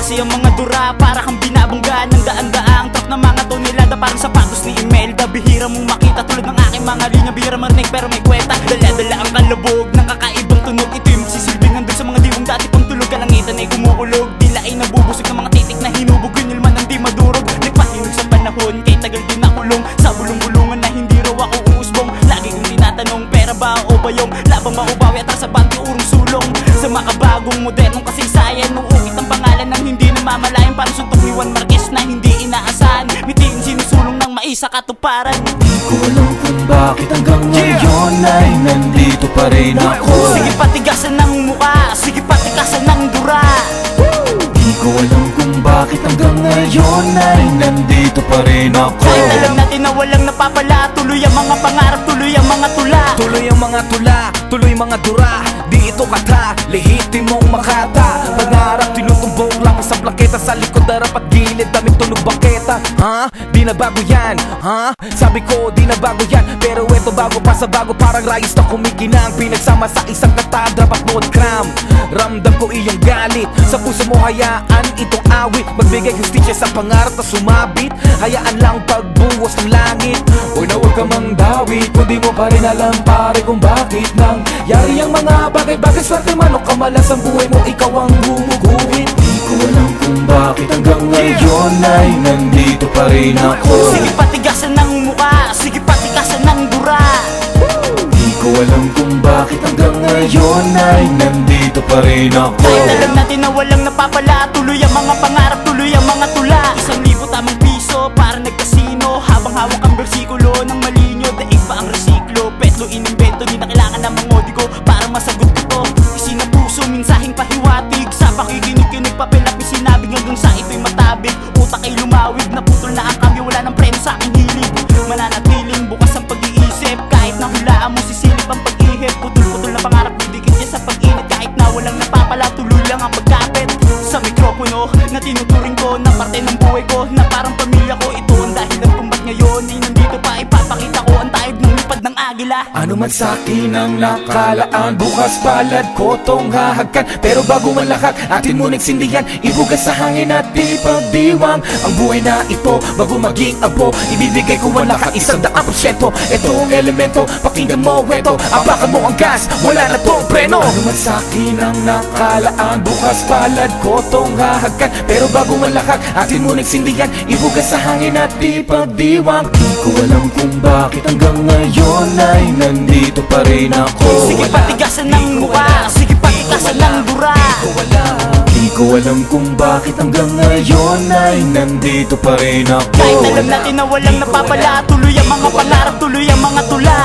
kasi ang mga dura para kang binabangga ng daan-daang truck na mga tonelada, parang sapatos ni Imelda. Bihira mong makita tulad ng aking mga linya, bihira marinig pero may kwenta. Dala-dala ang kalabog ng kakaibang tunog, ito yung magsisilbing hanggang sa mga diwang dati pang tulog. Kalangitan ay kumukulog, tila ay nabubusog ng mga titik na hinubog, ginilman ng di madurog. Nagpahinog sa panahon, kay tagal din nakulong sa bulong-bulungan na hindi raw ako uusbong. Lagi kong tinatanong, pera ba o bayong labang maubawi at sa banti urong sulong. Sa makabagong modernong kasaysayan, nuukit ang pangalan ng hindi namamalayan, parang suntok ni Juan Marquez na hindi inaasahan. Mitiin sinusulong ng mais sa katuparan. Di ko alam kung bakit hanggang ngayon ay nandito pa rin ako. Sige patigasan ng mukha, sige patikasan ng dura. Di ko alam kung bakit hanggang ngayon ay nandito pa rin ako. Kahit alam natin na walang napapala, tuloy ang mga pangarap, tuloy ang mga tula. Tuloy ang mga tula, tuloy mga dura. Di ito kata, lehitimong makata. Pangarap tinutumbok lang sa plaketa, sa likod harap at gilid daming tunog baketa. Ha? Di na bago yan, ha? Sabi ko di na bago yan, pero eto bago pa sa bago, parang rayos na kumikinang pinagsama sa isang kata, dapat nood cram. Ramdam ko iyong galit, sa puso mo hayaan itong awit, magbigay justisya sa pangarap na sumabit. Hayaan lang pagbuwas ng langit. Huwag na huwag ka mang dawit, kung di mo pa rin alam pare kung bakit nang yari ang mga bagay-bagay. Swerte man o kamalas ang buhay mo, ikaw ang gumuguhit. Di ko alam kung bakit hanggang ngayon ay nandito pa rin ako. Sige patigasan ng mukha, sige patikasan ng dura. Di ko alam kung bakit hanggang ngayon ay nandito pa rin ako. Kahit alam natin na walang napapala, tuloy ang mga pangarap, tuloy ang mga tula. 1,000 tamang piso para nagkasino, habang hawak ang bersikulo ng malinyo. Daig pa ang resiklo, petlo inimbento, di na kailangan ng mga ko para masagot ko to. Isinapuso, mensaheng pahiwatig, sa pakikinig-kinig, papel at sinabing hanggang sa ito'y matabig. Utak ay lumawig, naputol na ang kambyo, wala ng preno sa aking hilig. Mananatiling bukas ang pag-iisip, kahit na hulaan mo sisilip ang pag-ihip. Putol-putol na pangarap, didikit niya sa pag-init, kahit na walang napapala, tuloy lang ang pagkapit sa mikropono na tinuturing ko na parte ng buhay ko, na parang pamilya ko. Ito ang dahilan kung ba't ngayon ay nandito pa, ipapakita ko ang taib ng lipad ng agila. Ano man sa'kin ang nakalaan, bukas palad ko tong hahagkan. Pero bago malakad, atin mo nagsindihan, ibugas sa hangin at ipagdiwang ang buhay na ito. Bago maging abo, ibibigay ko ang lahat 100%. Ito ang elemento, pakinggan mo ito, apakan mo ang gas, wala na tong preno. Ano man sa'kin ang nakalaan, bukas palad ko tong hahagkan. Pero bago malakad, atin mo nagsindihan, ibugas sa hangin at ipagdiwang. Di ko alam kung bakit hanggang ngayon ay nandito pa rin ako. Sige patigasan ng mukha, sige patikasan ng dura. Di ko alam kung bakit hanggang ngayon ay nandito pa rin ako. Kahit alam natin na walang napapala, tuloy ang mga pangarap, tuloy ang mga tula.